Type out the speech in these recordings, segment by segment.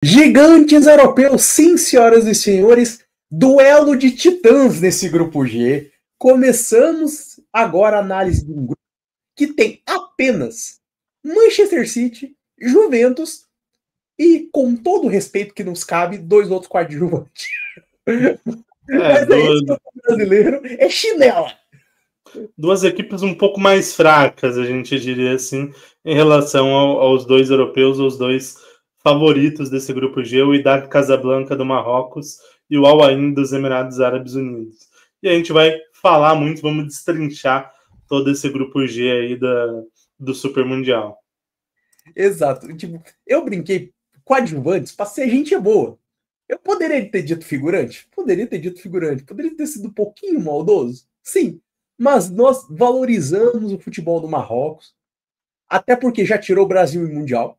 Gigantes europeus, sim, senhoras e senhores, duelo de titãs nesse grupo G. Começamos agora a análise de um grupo que tem apenas Manchester City, Juventus e, com todo o respeito que nos cabe, dois outros coadjuvantes. Mas duas... esse brasileiro é chinela. Duas equipes um pouco mais fracas, a gente diria assim, em relação aos dois europeus, os dois favoritos desse grupo G, o Wydad Casablanca do Marrocos e o Al Ain dos Emirados Árabes Unidos. E a gente vai falar muito, vamos destrinchar todo esse grupo G aí do Super Mundial. Exato. Tipo, eu brinquei coadjuvantes para ser gente boa. Eu poderia ter dito figurante? Poderia ter dito figurante. Poderia ter sido um pouquinho maldoso? Sim. Mas nós valorizamos o futebol do Marrocos, até porque já tirou o Brasil em Mundial,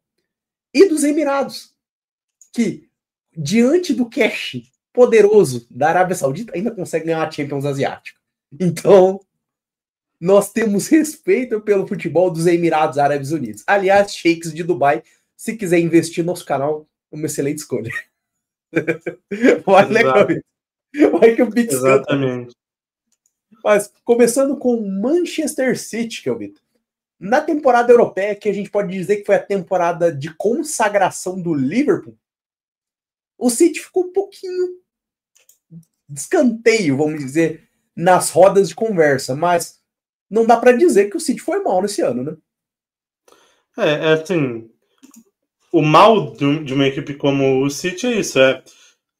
e dos Emirados, que, diante do cash poderoso da Arábia Saudita, ainda consegue ganhar a Champions Asiática. Então, nós temos respeito pelo futebol dos Emirados Árabes Unidos. Aliás, sheiks de Dubai, se quiser investir no nosso canal, é uma excelente escolha. Vai, né, vai que o Pix canta. Exatamente. Mas, começando com Manchester City, que é o Vitor. Na temporada europeia, que a gente pode dizer que foi a temporada de consagração do Liverpool, o City ficou um pouquinho de escanteio, vamos dizer, nas rodas de conversa, mas não dá para dizer que o City foi mal nesse ano, né? Assim, o mal de uma equipe como o City é isso,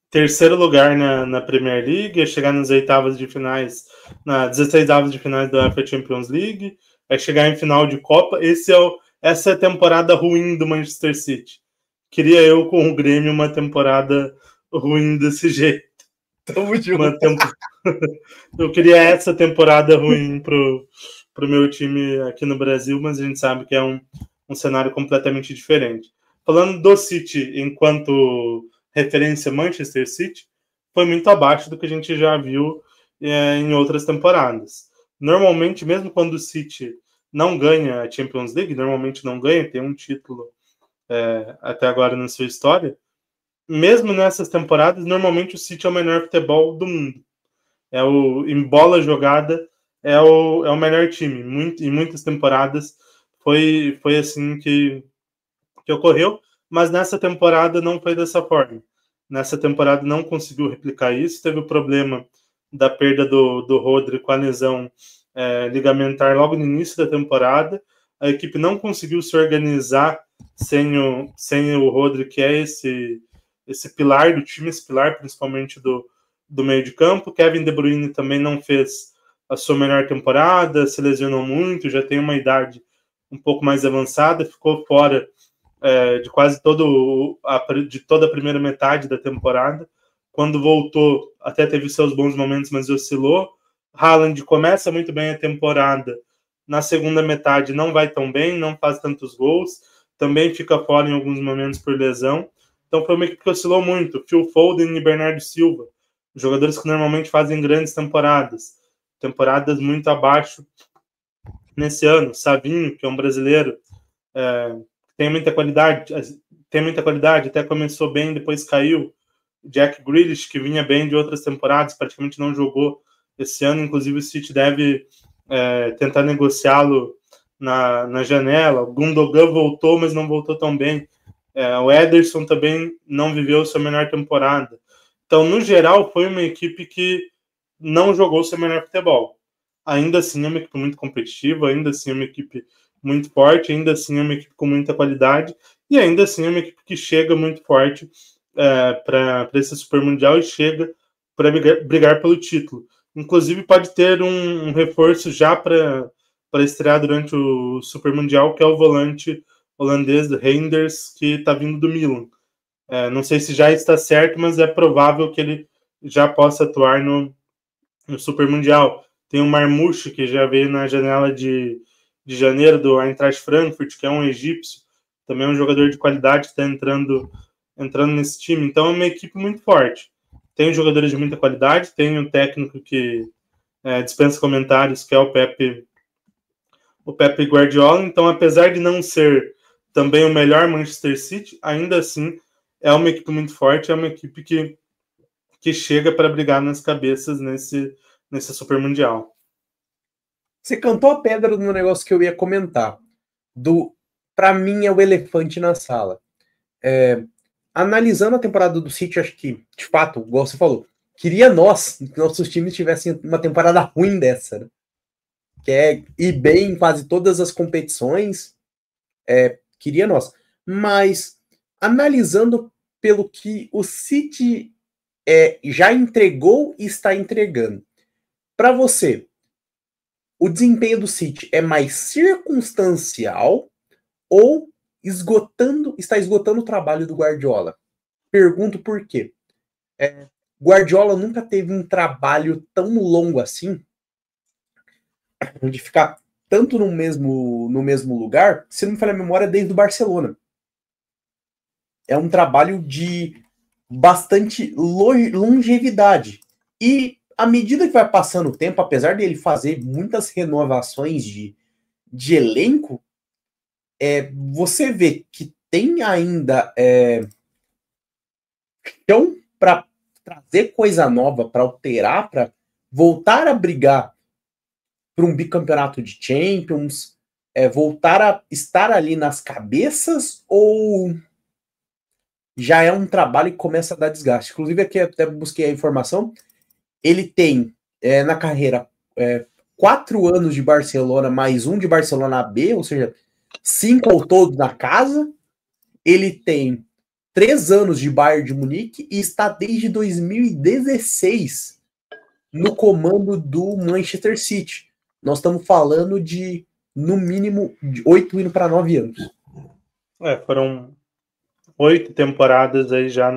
terceiro lugar na Premier League, é chegar nas oitavas de finais, na 16avas de finais da UEFA Champions League, é chegar em final de Copa. Essa é a temporada ruim do Manchester City. Queria eu com o Grêmio uma temporada ruim desse jeito. Tamo junto. Eu queria essa temporada ruim pro meu time aqui no Brasil, mas a gente sabe que é um cenário completamente diferente. Falando do City enquanto referência Manchester City, foi muito abaixo do que a gente já viu em outras temporadas. Normalmente, mesmo quando o City não ganha a Champions League, normalmente não ganha, tem um título até agora na sua história, mesmo nessas temporadas, normalmente o City é o melhor futebol do mundo. Em bola jogada, é o melhor time. Em muitas temporadas foi assim que ocorreu, mas nessa temporada não foi dessa forma. Nessa temporada não conseguiu replicar isso, teve o problema da perda do Rodri com a lesão ligamentar logo no início da temporada. A equipe não conseguiu se organizar sem o Rodri, que é esse pilar do time, esse pilar principalmente do meio de campo. Kevin De Bruyne também não fez a sua melhor temporada, se lesionou muito, já tem uma idade um pouco mais avançada, ficou fora de quase toda a primeira metade da temporada. Quando voltou, até teve seus bons momentos, mas oscilou. Haaland começa muito bem a temporada, na segunda metade não vai tão bem, não faz tantos gols, também fica fora em alguns momentos por lesão. Então foi uma equipe que oscilou muito. Phil Foden e Bernardo Silva, jogadores que normalmente fazem grandes temporadas muito abaixo nesse ano. Savinho, que é um brasileiro, tem muita qualidade, até começou bem, depois caiu. Jack Grealish, que vinha bem de outras temporadas, praticamente não jogou esse ano, inclusive o City deve tentar negociá-lo na janela. O Gundogan voltou, mas não voltou tão bem. O Ederson também não viveu sua melhor temporada. Então, no geral, foi uma equipe que não jogou seu melhor futebol. Ainda assim, é uma equipe muito competitiva, ainda assim é uma equipe muito forte, ainda assim é uma equipe com muita qualidade, e ainda assim é uma equipe que chega muito forte para esse Super Mundial e chega para brigar pelo título. Inclusive, pode ter um reforço já para estrear durante o Super Mundial, que é o volante holandês Reinders, que está vindo do Milan. Não sei se já está certo, mas é provável que ele já possa atuar no Super Mundial. Tem o Marmouche, que já veio na janela de janeiro do Eintracht Frankfurt, que é um egípcio, também é um jogador de qualidade que está entrando nesse time. Então é uma equipe muito forte. Tem jogadores de muita qualidade, tem um técnico que dispensa comentários, que é o Pepe Guardiola. Então, apesar de não ser também o melhor Manchester City, ainda assim é uma equipe muito forte, é uma equipe que chega para brigar nas cabeças nesse Super Mundial. Você cantou a pedra no negócio que eu ia comentar. Para mim, é o elefante na sala. Analisando a temporada do City, acho que, de fato, igual você falou, queria que nossos times tivessem uma temporada ruim dessa, né? Que é ir bem em quase todas as competições. Queria nós. Mas, analisando pelo que o City já entregou e está entregando, para você, o desempenho do City é mais circunstancial ou está esgotando o trabalho do Guardiola? Pergunto por quê. Guardiola nunca teve um trabalho tão longo assim, de ficar tanto no mesmo lugar, se não me falha a memória, desde o Barcelona. É um trabalho de bastante longevidade. E à medida que vai passando o tempo, apesar dele fazer muitas renovações de elenco, você vê que tem ainda chão para trazer coisa nova, para alterar, para voltar a brigar por um bicampeonato de Champions, voltar a estar ali nas cabeças, ou já é um trabalho que começa a dar desgaste? Inclusive, aqui até busquei a informação, ele tem na carreira 4 anos de Barcelona, mais um de Barcelona B, ou seja, 5 ao todo na casa. Ele tem 3 anos de Bayern de Munique e está desde 2016 no comando do Manchester City. Nós estamos falando de, no mínimo, de 8 indo para 9 anos. Foram 8 temporadas aí já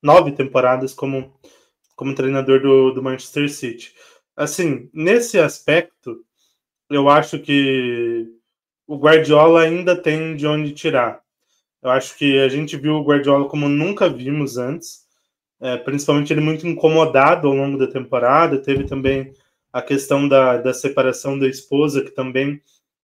9 temporadas como treinador do Manchester City. Assim, nesse aspecto, eu acho que o Guardiola ainda tem de onde tirar. Eu acho que a gente viu o Guardiola como nunca vimos antes, principalmente ele muito incomodado ao longo da temporada. Teve também a questão da separação da esposa, que também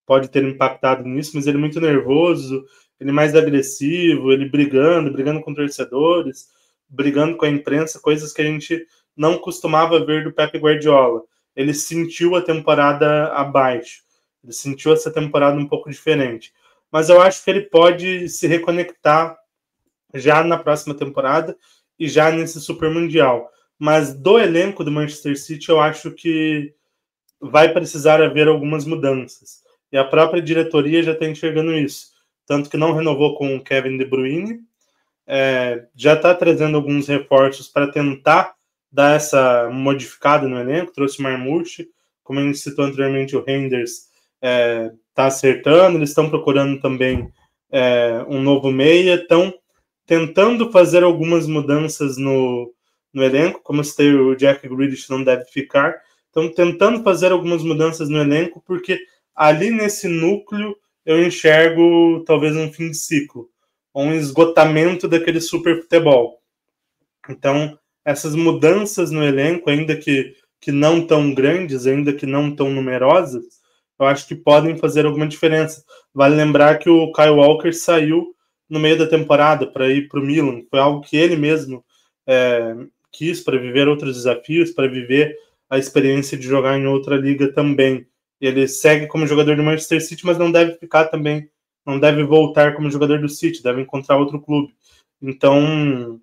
pode ter impactado nisso, mas ele muito nervoso, ele mais agressivo, ele brigando com torcedores, brigando com a imprensa, coisas que a gente não costumava ver do Pep Guardiola. Ele sentiu a temporada abaixo, ele sentiu essa temporada um pouco diferente. Mas eu acho que ele pode se reconectar já na próxima temporada e já nesse Super Mundial. Mas do elenco do Manchester City, eu acho que vai precisar haver algumas mudanças. E a própria diretoria já está enxergando isso. Tanto que não renovou com o Kevin De Bruyne, já está trazendo alguns reforços para tentar dar essa modificada no elenco. Trouxe o Marmouche, como a gente citou anteriormente, o Reinders está acertando. Eles estão procurando também um novo meia, estão tentando fazer algumas mudanças no elenco, como se o Jack Grealish não deve ficar. Estão tentando fazer algumas mudanças no elenco, porque ali nesse núcleo eu enxergo talvez um fim de ciclo, ou um esgotamento daquele super futebol. Então, essas mudanças no elenco, ainda que não tão grandes, ainda que não tão numerosas, eu acho que podem fazer alguma diferença. Vale lembrar que o Kyle Walker saiu no meio da temporada para ir para o Milan. Foi algo que ele mesmo quis, para viver outros desafios, para viver a experiência de jogar em outra liga também. Ele segue como jogador do Manchester City, mas não deve ficar também, não deve voltar como jogador do City, deve encontrar outro clube. Então,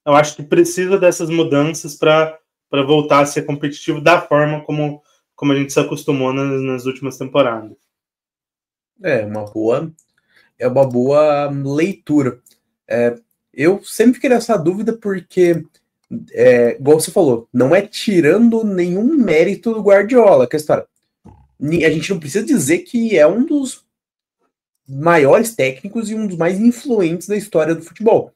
eu acho que precisa dessas mudanças para voltar a ser competitivo da forma como a gente se acostumou nas últimas temporadas. É uma boa leitura. Eu sempre fiquei nessa dúvida porque, igual você falou, não é tirando nenhum mérito do Guardiola, que a história. A gente não precisa dizer que é um dos maiores técnicos e um dos mais influentes da história do futebol.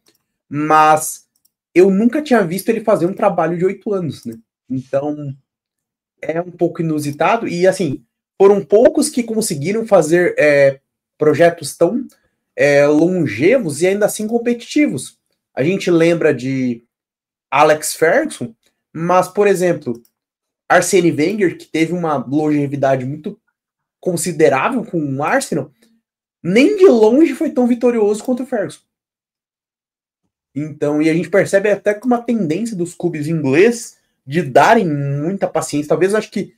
Mas eu nunca tinha visto ele fazer um trabalho de 8 anos, né? Então, é um pouco inusitado. E, assim, foram poucos que conseguiram fazer projetos tão longevos e ainda assim competitivos. A gente lembra de Alex Ferguson, mas, por exemplo, Arsene Wenger, que teve uma longevidade muito considerável com o Arsenal, nem de longe foi tão vitorioso quanto o Ferguson. Então, e a gente percebe até que uma tendência dos clubes ingleses de darem muita paciência. Talvez acho que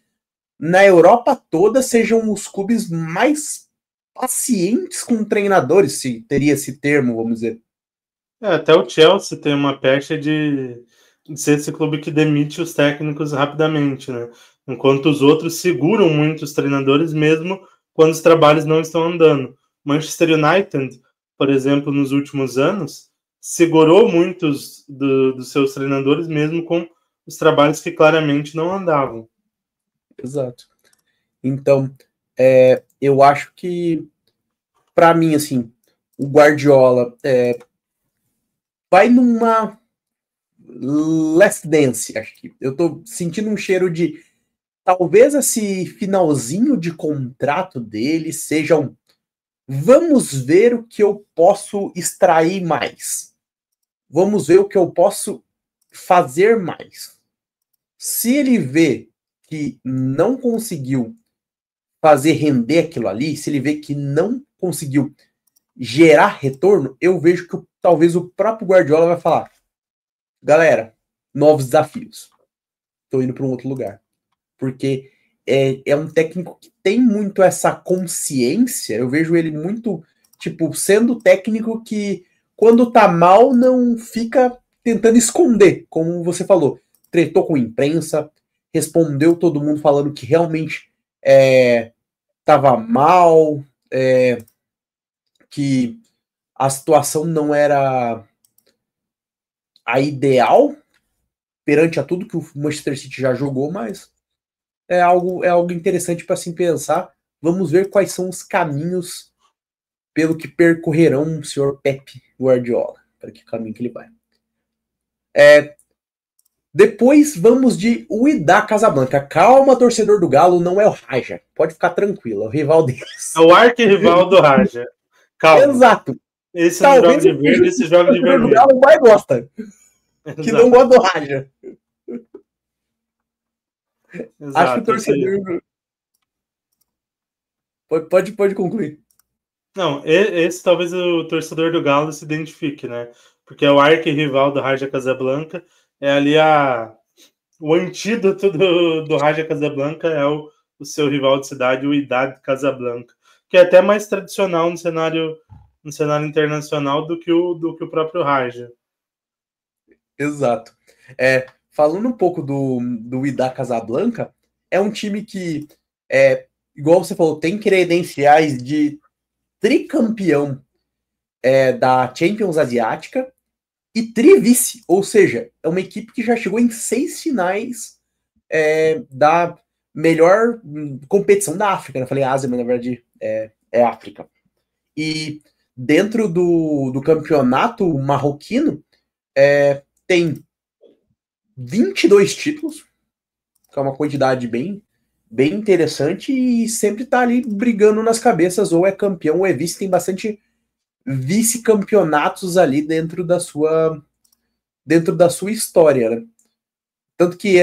na Europa toda sejam os clubes mais pacientes com treinadores, se teria esse termo, vamos dizer. Até o Chelsea tem uma pecha de ser esse clube que demite os técnicos rapidamente, né? Enquanto os outros seguram muito os treinadores mesmo quando os trabalhos não estão andando. Manchester United, por exemplo, nos últimos anos, segurou muitos dos seus treinadores mesmo com os trabalhos que claramente não andavam. Exato. Então, eu acho que, para mim, assim, o Guardiola vai numa last dance, acho que. Eu tô sentindo um cheiro de talvez esse finalzinho de contrato dele seja um vamos ver o que eu posso extrair mais. Vamos ver o que eu posso fazer mais. Se ele vê que não conseguiu fazer render aquilo ali, se ele vê que não conseguiu gerar retorno, eu vejo que talvez o próprio Guardiola vai falar: galera, novos desafios. Estou indo para um outro lugar. Porque é um técnico que tem muito essa consciência. Eu vejo ele muito, tipo, sendo técnico que quando tá mal não fica tentando esconder, como você falou. Tretou com a imprensa, respondeu todo mundo falando que realmente tava mal, que a situação não era a ideal perante a tudo que o Manchester City já jogou, mas é algo interessante para se pensar. Vamos ver quais são os caminhos pelo que percorrerão o senhor Pep Guardiola, para que caminho que ele vai. Depois vamos de Wydad Casablanca. Calma, torcedor do Galo, não é o Raja. Pode ficar tranquilo, é o rival deles. É o arquirrival do Raja. Calma. Exato. Esse não joga de verde, esse joga de vermelho. O torcedor do Galo mais gosta. Exato. Que não gosta do Raja. Exato, acho que o torcedor... Pode concluir. Não, esse talvez o torcedor do Galo se identifique, né? Porque é o arquirrival do Raja Casablanca, é ali o antídoto do Raja Casablanca é o seu rival de cidade, o Wydad Casablanca, que é até mais tradicional no cenário internacional do que o próprio Raja. Exato. Falando um pouco do Wydad Casablanca, é um time que, igual você falou, tem credenciais de tricampeão da Champions Asiática e trivice, ou seja, é uma equipe que já chegou em 6 finais da melhor competição da África. Eu falei Ásia, mas na verdade é África. E dentro do campeonato marroquino tem 22 títulos, que é uma quantidade bem interessante, e sempre tá ali brigando nas cabeças, ou é campeão ou é vice. Tem bastante vice-campeonatos ali dentro da sua história, né? Tanto que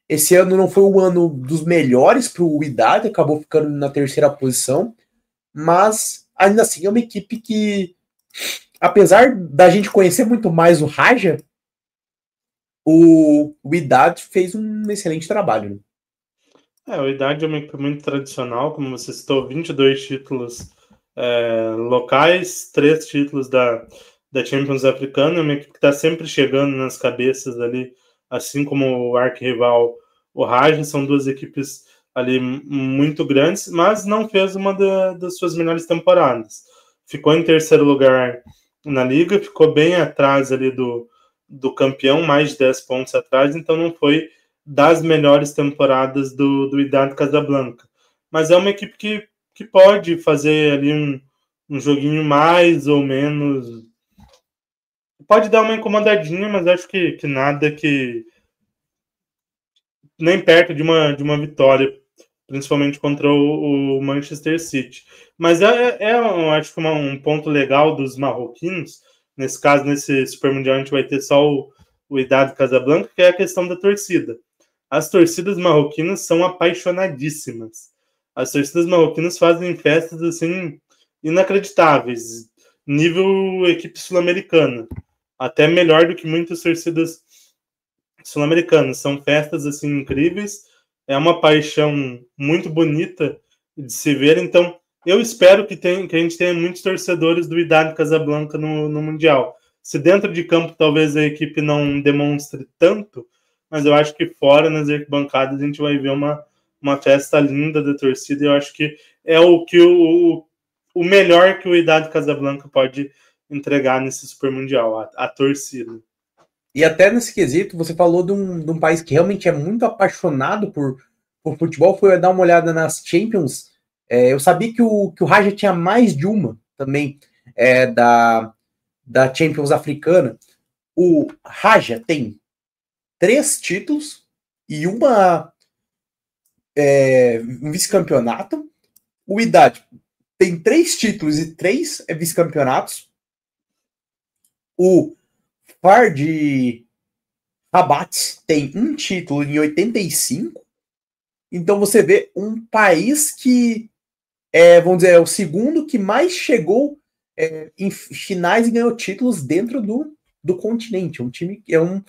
esse ano não foi o ano dos melhores para o Wydad, acabou ficando na terceira posição, mas ainda assim é uma equipe que, apesar da gente conhecer muito mais o Raja, o Wydad fez um excelente trabalho, né? O Wydad é uma equipe muito tradicional, como você citou, 22 títulos locais, 3 títulos da Champions Africana, uma equipe que está sempre chegando nas cabeças ali, assim como o arquirrival, o Raja, são duas equipes ali muito grandes, mas não fez uma das suas melhores temporadas. Ficou em terceiro lugar na Liga, ficou bem atrás ali do campeão, mais de 10 pontos atrás, então não foi das melhores temporadas do Wydad Casablanca. Mas é uma equipe que pode fazer ali um joguinho mais ou menos. Pode dar uma incomodadinha, mas acho que nada que. Nem perto de uma vitória, principalmente contra o Manchester City. Mas eu acho que um ponto legal dos marroquinos, nesse caso, nesse Super Mundial, a gente vai ter só o Wydad Casablanca, que é a questão da torcida. As torcidas marroquinas são apaixonadíssimas. As torcidas marroquinas fazem festas assim inacreditáveis, nível equipe sul-americana. até melhor do que muitas torcidas sul-americanas. São festas assim incríveis, é uma paixão muito bonita de se ver. Então, eu espero que a gente tenha muitos torcedores do Wydad Casablanca no Mundial. Se dentro de campo talvez a equipe não demonstre tanto, mas eu acho que fora, nas arquibancadas, a gente vai ver uma festa linda da torcida. E eu acho que é o melhor que o Wydad Casablanca pode entregar nesse Super Mundial, a torcida. E até nesse quesito, você falou de um país que realmente é muito apaixonado por futebol, foi dar uma olhada nas Champions. Eu sabia que o Raja tinha mais de uma também da Champions africana. O Raja tem 3 títulos e um vice-campeonato. O Wydad tem 3 títulos e 3 vice-campeonatos. O FAR Rabat tem um título em 85. Então você vê um país que vamos dizer, é o segundo que mais chegou em finais e ganhou títulos dentro do continente. Um time que é um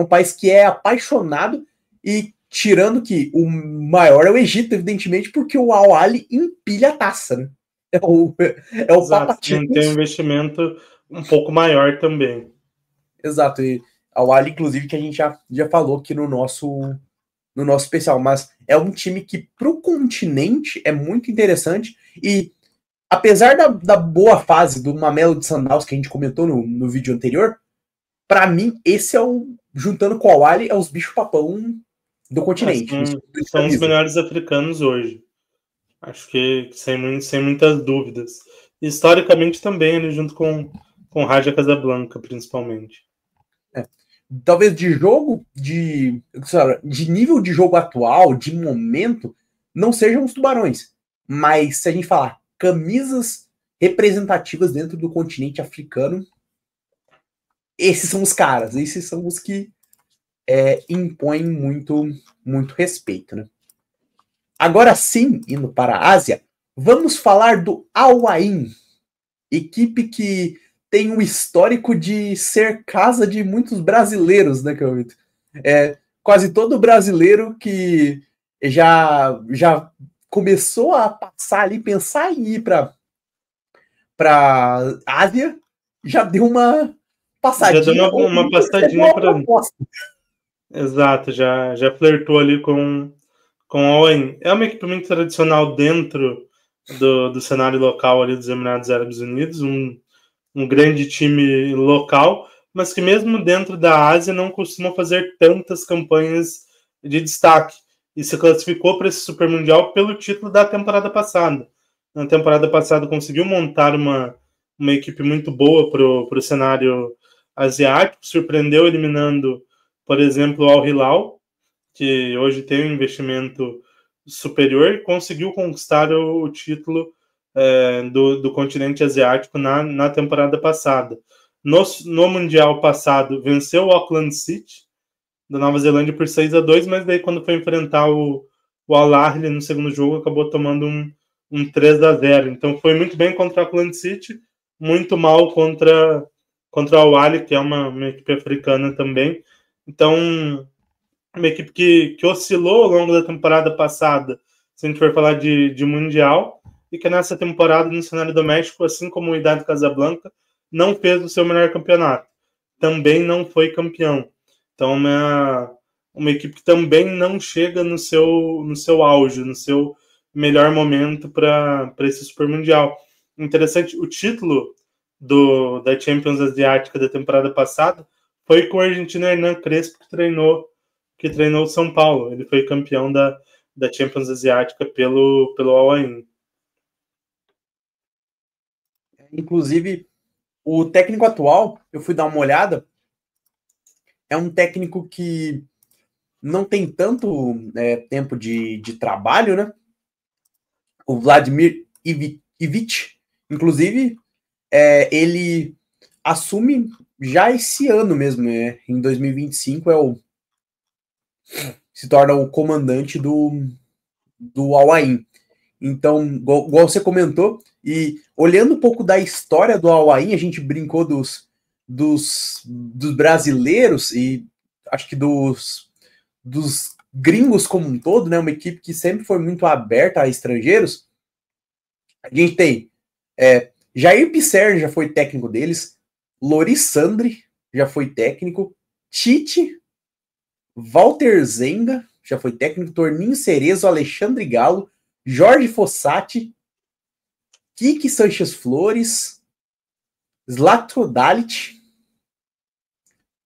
país que é apaixonado, e tirando que o maior é o Egito, evidentemente, porque o Al Ahly empilha a taça, né? É o Papatino. Tem um investimento um pouco maior também. Exato, e Al Ahly, inclusive, que a gente já falou aqui no nosso especial, mas é um time que pro continente é muito interessante, e apesar da boa fase do Mamelodi Sundowns que a gente comentou no vídeo anterior, para mim esse juntando com o Al Ahly, é os bichos papão do continente. São os melhores africanos hoje. Acho que sem muitas dúvidas. Historicamente também, ele junto com Raja Casablanca, principalmente. Talvez de jogo, de nível de jogo atual, de momento, não sejam os Tubarões. Mas se a gente falar camisas representativas dentro do continente africano, esses são os caras, esses são os que impõem muito, muito respeito, né? Agora sim, indo para a Ásia, vamos falar do Al Ain, equipe que tem um histórico de ser casa de muitos brasileiros, né, Calvito? Quase todo brasileiro que já começou a passar ali, pensar em ir para Ásia, já deu uma passadinha. Já deu uma passadinha para. Exato, já flertou ali com o Al Ain. É uma equipe muito tradicional dentro do cenário local ali dos Emirados Árabes Unidos, um grande time local, mas que mesmo dentro da Ásia não costuma fazer tantas campanhas de destaque, e se classificou para esse Super Mundial pelo título da temporada passada. Na temporada passada conseguiu montar uma equipe muito boa para o cenário asiático, surpreendeu eliminando, por exemplo, o Al Hilal, que hoje tem um investimento superior, e conseguiu conquistar o título do continente asiático na temporada passada. No Mundial passado, venceu o Auckland City, da Nova Zelândia, por 6-2, mas daí quando foi enfrentar o Al Ahly no segundo jogo, acabou tomando um 3-0. Então foi muito bem contra o Auckland City, muito mal contra o Al Ahly, que é uma equipe africana também. Então, uma equipe que oscilou ao longo da temporada passada, se a gente for falar de Mundial, e que nessa temporada, no cenário doméstico, assim como o Wydad Casablanca, não fez o seu melhor campeonato. Também não foi campeão. Então, uma equipe que também não chega no seu auge, no seu melhor momento para esse Super Mundial. Interessante, o título da Champions Asiática da temporada passada foi com o argentino Hernan Crespo, que treinou o São Paulo. Ele foi campeão da Champions Asiática pelo Al Ain. Inclusive, o técnico atual, eu fui dar uma olhada, é um técnico que não tem tanto tempo de trabalho, né? O Vladimir Ivic, inclusive, ele assume já esse ano mesmo, em 2025, se torna o comandante do Al Ain. Então, igual você comentou, e olhando um pouco da história do Al Ain, a gente brincou dos dos brasileiros e acho que dos gringos como um todo, né? Uma equipe que sempre foi muito aberta a estrangeiros. A gente tem Jair Pisserni, já foi técnico deles, Loris Sandri já foi técnico, Tite, Walter Zenga já foi técnico, Torninho Cerezo, Alexandre Galo, Jorge Fossati, Kiki Sanchez Flores, Zlatko Dalic,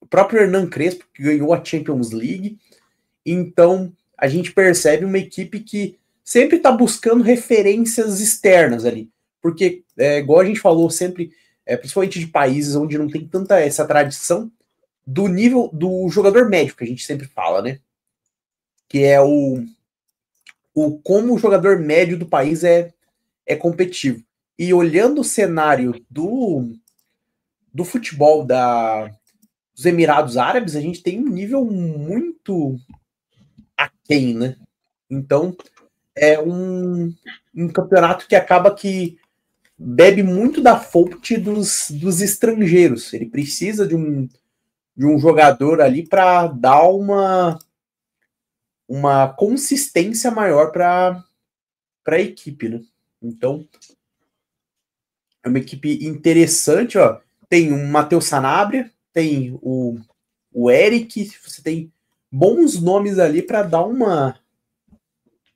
o próprio Hernan Crespo, que ganhou a Champions League. Então, a gente percebe uma equipe que sempre está buscando referências externas ali. Porque, igual a gente falou sempre, principalmente de países onde não tem tanta essa tradição, do nível do jogador médio, que a gente sempre fala, né? Que é como o jogador médio do país é competitivo. E olhando o cenário do futebol dos Emirados Árabes, a gente tem um nível muito aquém, né? Então, é um campeonato que acaba que bebe muito da fonte dos estrangeiros. Ele precisa de um jogador ali para dar uma consistência maior para a equipe, né? Então, é uma equipe interessante, ó. Tem o Matheus Sanabria, tem o Eric, você tem bons nomes ali para dar uma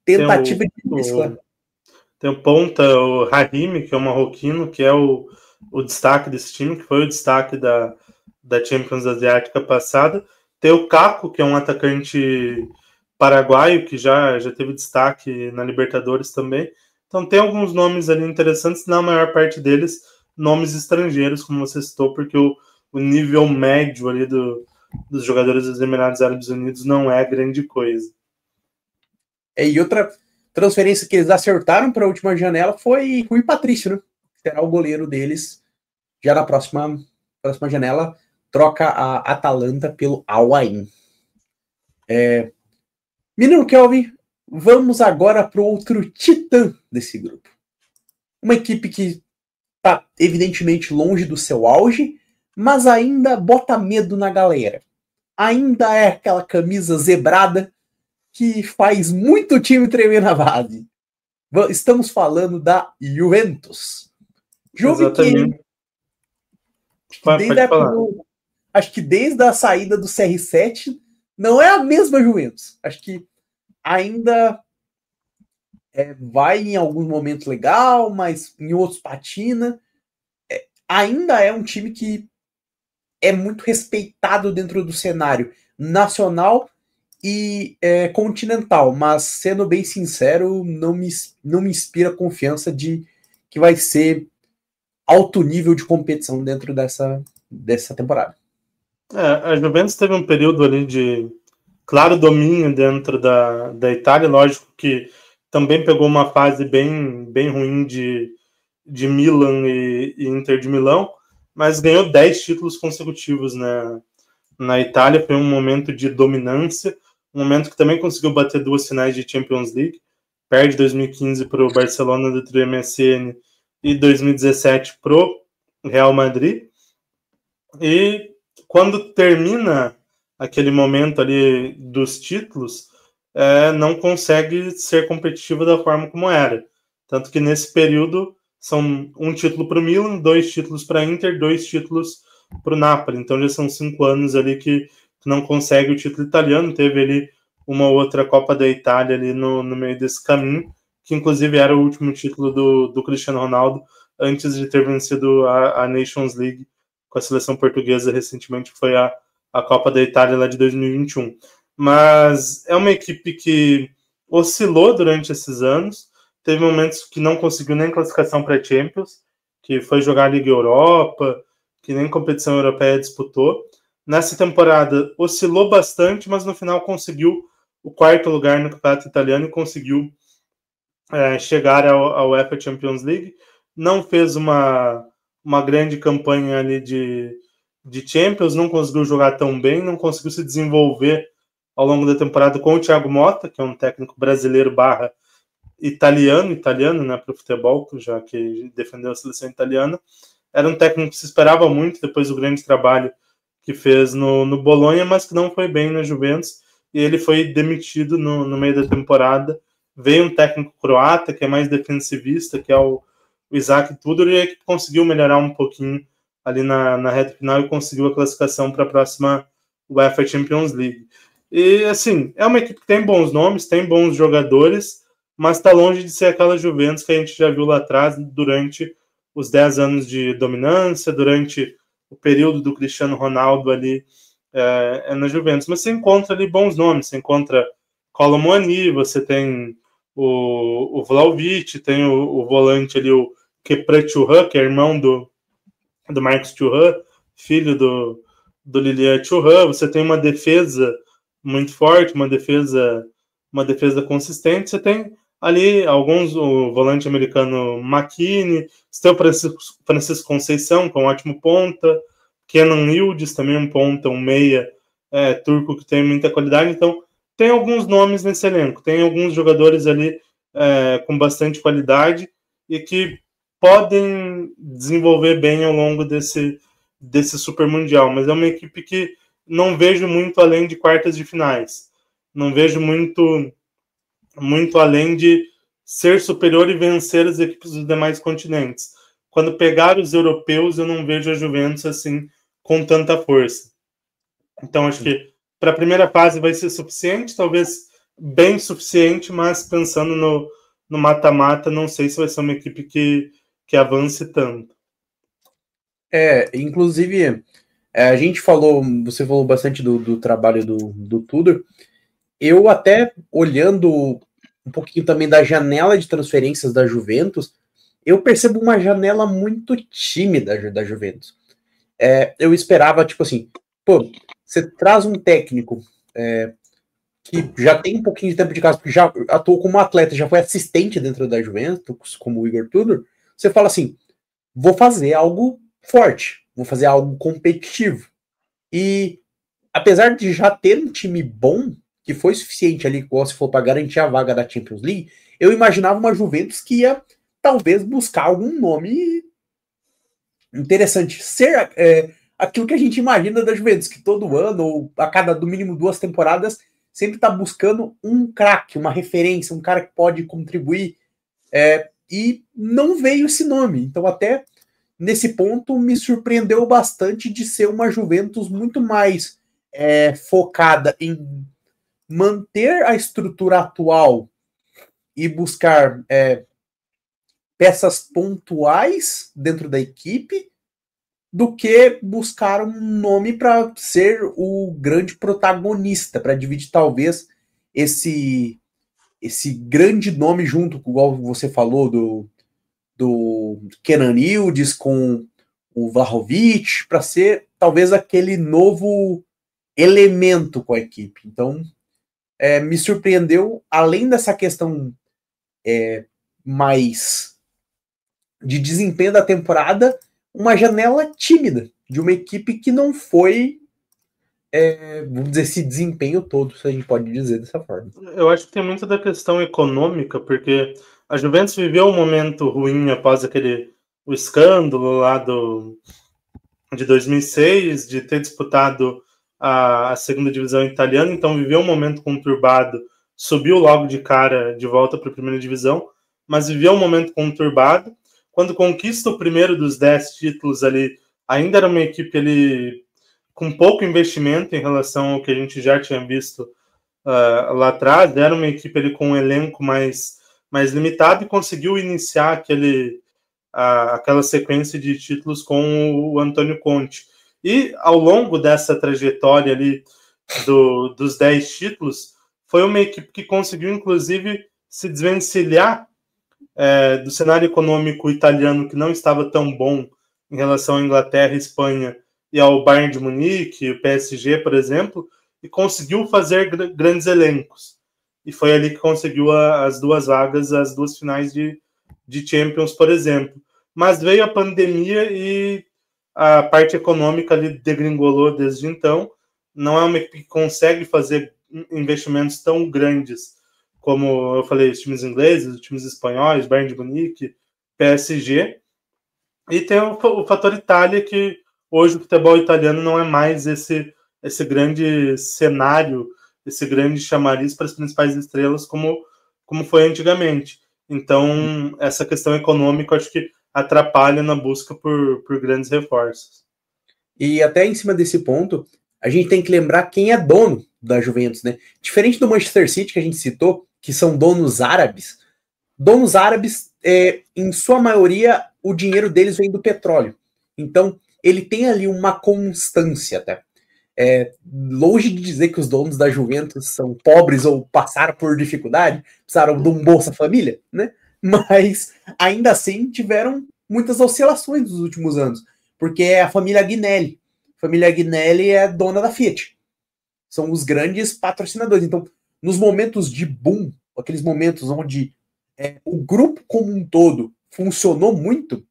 tentativa de mescla. Tem o ponta, o Rahimi, que é o marroquino, que é o destaque desse time, que foi o destaque da Champions Asiática passada. Tem o Caco, que é um atacante paraguaio, que já teve destaque na Libertadores também. Então tem alguns nomes ali interessantes, na maior parte deles nomes estrangeiros, como você citou, porque o nível médio ali dos jogadores dos Emirados Árabes Unidos não é grande coisa. E outra transferência que eles acertaram para a última janela foi Rui Patrício, né? Será o goleiro deles já na próxima janela. Troca a Atalanta pelo Al Ain. Menino Kelvin, vamos agora para o outro titã desse grupo. Uma equipe que está evidentemente longe do seu auge, mas ainda bota medo na galera. Ainda é aquela camisa zebrada que faz muito time tremer na base. Estamos falando da Juventus. Exatamente. Acho que desde a saída do CR7 não é a mesma Juventus. Acho que ainda vai em alguns momentos legal, mas em outros patina. Ainda é um time que é muito respeitado dentro do cenário nacional e continental, mas sendo bem sincero, não me inspira confiança de que vai ser alto nível de competição dentro dessa temporada. A Juventus teve um período ali de claro domínio dentro da Itália, lógico que também pegou uma fase bem, bem ruim de Milan e Inter de Milão, mas ganhou 10 títulos consecutivos na Itália. Foi um momento de dominância, um momento que também conseguiu bater 2 finais de Champions League, perde 2015 para o Barcelona do trio MSN e 2017 para o Real Madrid. E quando termina aquele momento ali dos títulos, não consegue ser competitivo da forma como era. Tanto que nesse período são um título para o Milan, 2 títulos para a Inter, 2 títulos para o Napoli. Então já são 5 anos ali que não consegue o título italiano. Teve ali uma outra Copa da Itália ali no meio desse caminho, que inclusive era o último título do Cristiano Ronaldo, antes de ter vencido a Nations League com a seleção portuguesa recentemente, que foi a Copa da Itália lá de 2021. Mas é uma equipe que oscilou durante esses anos, teve momentos que não conseguiu nem classificação para a Champions, que foi jogar a Liga Europa, que nem competição europeia disputou. Nessa temporada oscilou bastante, mas no final conseguiu o 4º lugar no campeonato italiano e conseguiu chegar ao UEFA Champions League. Não fez uma grande campanha ali de Champions, não conseguiu jogar tão bem, não conseguiu se desenvolver ao longo da temporada com o Thiago Motta, que é um técnico brasileiro / italiano, né, para o futebol, já que defendeu a seleção italiana. era um técnico que se esperava muito depois do grande trabalho que fez no Bolonha, mas que não foi bem na Juventus, e ele foi demitido no meio da temporada. Veio um técnico croata, que é mais defensivista, que é o Isaac Tudor, e que conseguiu melhorar um pouquinho ali na reta final e conseguiu a classificação para a próxima UEFA Champions League. E, assim, é uma equipe que tem bons nomes, tem bons jogadores, mas está longe de ser aquela Juventus que a gente já viu lá atrás durante os 10 anos de dominância, durante o período do Cristiano Ronaldo ali na Juventus. Mas você encontra ali bons nomes, você encontra Kolo Muani, você tem o Vlahovic, tem o volante ali, o Kepre Thuram, que é irmão do Marcos Thuram, filho do Lilian Thuram. Você tem uma defesa muito forte, uma defesa consistente. Você tem ali o volante americano McKinney, você tem o Francisco Conceição, que é um ótimo ponta, Kenan Yildiz, também um ponta, um meia turco que tem muita qualidade. Então, tem alguns nomes nesse elenco, tem alguns jogadores ali com bastante qualidade e que podem desenvolver bem ao longo desse Super Mundial, mas é uma equipe que não vejo muito além de quartas de finais. Não vejo muito além de ser superior e vencer as equipes dos demais continentes. Quando pegar os europeus, eu não vejo a Juventus assim com tanta força. Então, acho que para a primeira fase vai ser suficiente, talvez bem suficiente, mas pensando no mata-mata, não sei se vai ser uma equipe que avance tanto. Inclusive, você falou bastante do trabalho do Tudor. Eu até, olhando um pouquinho também da janela de transferências da Juventus, eu percebo uma janela muito tímida da Juventus. Eu esperava, tipo assim, você traz um técnico que já tem um pouquinho de tempo de casa, porque já atuou como atleta, já foi assistente dentro da Juventus, como o Igor Tudor, você fala assim, vou fazer algo forte, vou fazer algo competitivo. E apesar de já ter um time bom, que foi suficiente ali, como se for para garantir a vaga da Champions League, eu imaginava uma Juventus que ia talvez buscar algum nome interessante. Ser aquilo que a gente imagina da Juventus, que todo ano, ou a cada no mínimo 2 temporadas, sempre está buscando um craque, uma referência, um cara que pode contribuir. E não veio esse nome. Então, até nesse ponto, me surpreendeu bastante de ser uma Juventus muito mais focada em manter a estrutura atual e buscar peças pontuais dentro da equipe do que buscar um nome para ser o grande protagonista, para dividir talvez esse grande nome junto, igual você falou, do Kenan Yildiz com o Vlahovic, para ser talvez aquele novo elemento com a equipe. Então, me surpreendeu, além dessa questão mais de desempenho da temporada, uma janela tímida de uma equipe que não foi, vamos dizer, esse desempenho todo, se a gente pode dizer dessa forma. Eu acho que tem muito da questão econômica, porque a Juventus viveu um momento ruim após o escândalo lá de 2006, de ter disputado a segunda divisão italiana, então viveu um momento conturbado, subiu logo de cara de volta para a primeira divisão, mas viveu um momento conturbado. Quando conquista o primeiro dos 10 títulos ali, ainda era uma equipe ali com pouco investimento em relação ao que a gente já tinha visto lá atrás, era uma equipe ali com um elenco mais limitado e conseguiu iniciar aquela sequência de títulos com o Antônio Conte. E ao longo dessa trajetória ali dos 10 títulos, foi uma equipe que conseguiu, inclusive, se desvencilhar do cenário econômico italiano, que não estava tão bom em relação à Inglaterra, Espanha e ao Bayern de Munique, o PSG, por exemplo, e conseguiu fazer grandes elencos. E foi ali que conseguiu as 2 vagas, as 2 finais de Champions, por exemplo. Mas veio a pandemia e a parte econômica ali degringolou desde então. Não é uma equipe que consegue fazer investimentos tão grandes como eu falei, os times ingleses, os times espanhóis, Bayern de Munique, PSG. E tem o fator Itália, que hoje o futebol italiano não é mais esse grande cenário, esse grande chamariz para as principais estrelas como foi antigamente. Então, essa questão econômica, acho que atrapalha na busca por grandes reforços. E até em cima desse ponto, a gente tem que lembrar quem é dono da Juventus, né? Diferente do Manchester City, que a gente citou, que são donos árabes, em sua maioria, o dinheiro deles vem do petróleo. Então, ele tem ali uma constância, até. Longe de dizer que os donos da Juventus são pobres ou passaram por dificuldade, precisaram de um Bolsa Família, né? Mas, ainda assim, tiveram muitas oscilações nos últimos anos, porque é a família Agnelli. A família Agnelli é dona da Fiat. São os grandes patrocinadores. Então, nos momentos de boom, aqueles momentos onde o grupo como um todo funcionou muito,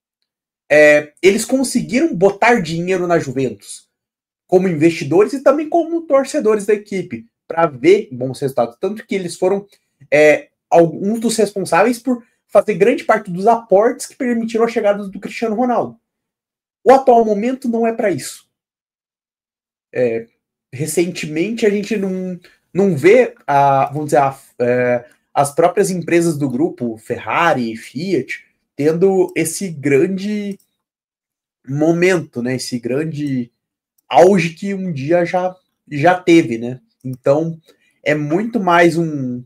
eles conseguiram botar dinheiro na Juventus, como investidores e também como torcedores da equipe, para ver bons resultados. Tanto que eles foram alguns dos responsáveis por fazer grande parte dos aportes que permitiram a chegada do Cristiano Ronaldo. O atual momento não é para isso. Recentemente a gente não vê vamos dizer, as próprias empresas do grupo, Ferrari, Fiat, tendo esse grande momento, né? Esse grande auge que um dia já teve, né? Então é muito mais uma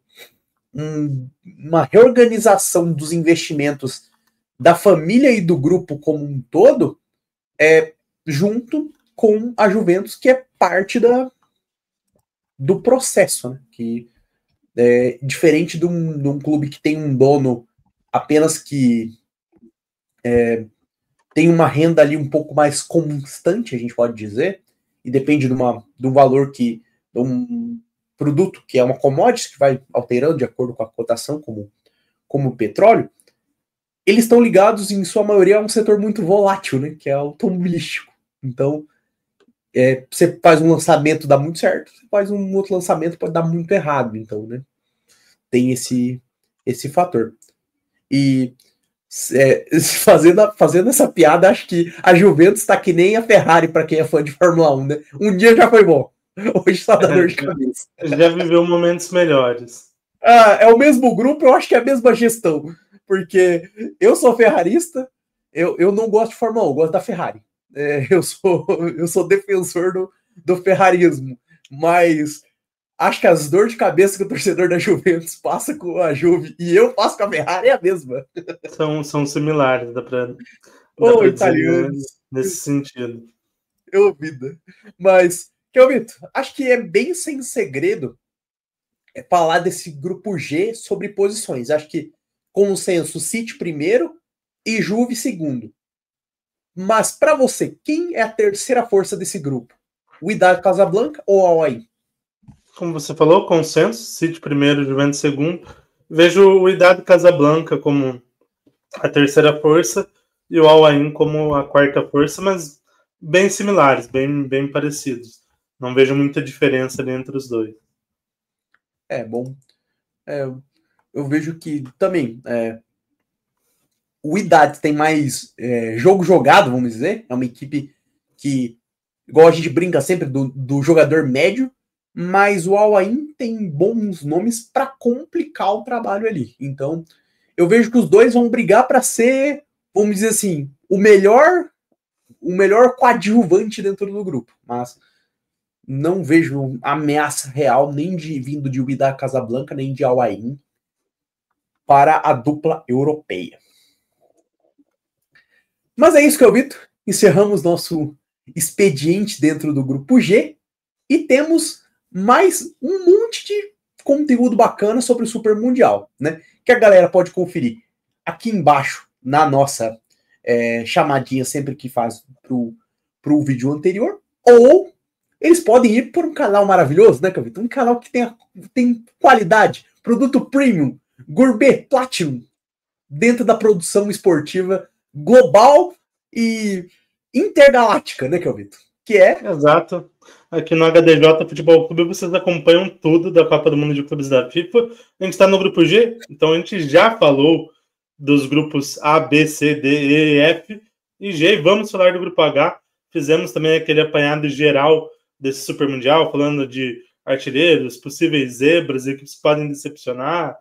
reorganização dos investimentos da família e do grupo como um todo, junto com a Juventus, que é parte do processo, né? Que diferente de um clube que tem um dono apenas que tem uma renda ali um pouco mais constante, a gente pode dizer, e depende de um valor de um produto que é uma commodity que vai alterando de acordo com a cotação, como o petróleo. Eles estão ligados, em sua maioria, a um setor muito volátil, né? Que é automobilístico. Então, você faz um lançamento, dá muito certo, você faz um outro lançamento, pode dar muito errado. Então, né? Tem esse fator. E fazendo essa piada, acho que a Juventus está que nem a Ferrari para quem é fã de Fórmula 1, né? Um dia já foi bom, hoje só dá dor de cabeça. Já viveu momentos melhores. É o mesmo grupo, eu acho que é a mesma gestão, porque eu sou ferrarista, eu não gosto de Fórmula 1, eu gosto da Ferrari. Eu sou defensor do ferrarismo, mas acho que as dores de cabeça que o torcedor da Juventus passa com a Juve e eu passo com a Ferrari é a mesma. São similares, dá pra italianos. Dizer nesse sentido. Vida. Mas, Kelvito, acho que é bem sem segredo falar desse grupo G sobre posições. Acho que consenso City primeiro e Juve segundo. Mas, para você, quem é a terceira força desse grupo? O Wydad Casablanca ou Al Ain? Como você falou, consenso, City primeiro, Juventus segundo. Vejo o Wydad Casablanca como a terceira força e o Al Ain como a quarta força, mas bem similares, bem parecidos. Não vejo muita diferença entre os dois. Bom. Eu vejo que também o Wydad tem mais jogo jogado, vamos dizer. É uma equipe que, igual a gente brinca sempre, do jogador médio, mas o Al Ain tem bons nomes para complicar o trabalho ali. Então, eu vejo que os dois vão brigar para ser, vamos dizer assim, o melhor coadjuvante dentro do grupo. Mas não vejo ameaça real nem vindo de Wydad Casablanca, nem de Al Ain para a dupla europeia. Mas é isso, Kelvito. Encerramos nosso expediente dentro do grupo G e temos mais um monte de conteúdo bacana sobre o Super Mundial, né? Que a galera pode conferir aqui embaixo na nossa chamadinha sempre que faz pro vídeo anterior, ou eles podem ir por um canal maravilhoso, né, Kelvito? Um canal que tem qualidade, produto premium, gourmet, platinum, dentro da produção esportiva global e intergaláctica, né, Kelvito? Que é... Exato. Aqui no HDJ Futebol Clube vocês acompanham tudo da Copa do Mundo de Clubes da FIFA. A gente está no grupo G, então a gente já falou dos grupos A, B, C, D, E e F. e G. Vamos falar do Grupo H. Fizemos também aquele apanhado geral desse Super Mundial, falando de artilheiros, possíveis zebras, equipes que podem decepcionar,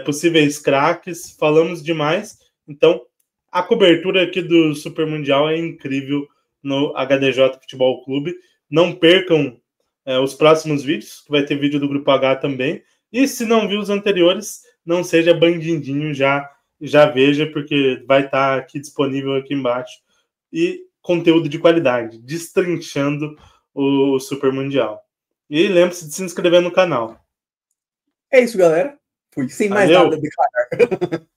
possíveis craques. Falamos demais. Então, a cobertura aqui do Super Mundial é incrível no HDJ Futebol Clube. Não percam os próximos vídeos, que vai ter vídeo do Grupo H também. E se não viu os anteriores, não seja bandidinho, já veja, porque vai estar aqui disponível aqui embaixo. E conteúdo de qualidade, destrinchando o Super Mundial. E lembre-se de se inscrever no canal. É isso, galera. Fui sem mais nada a declarar.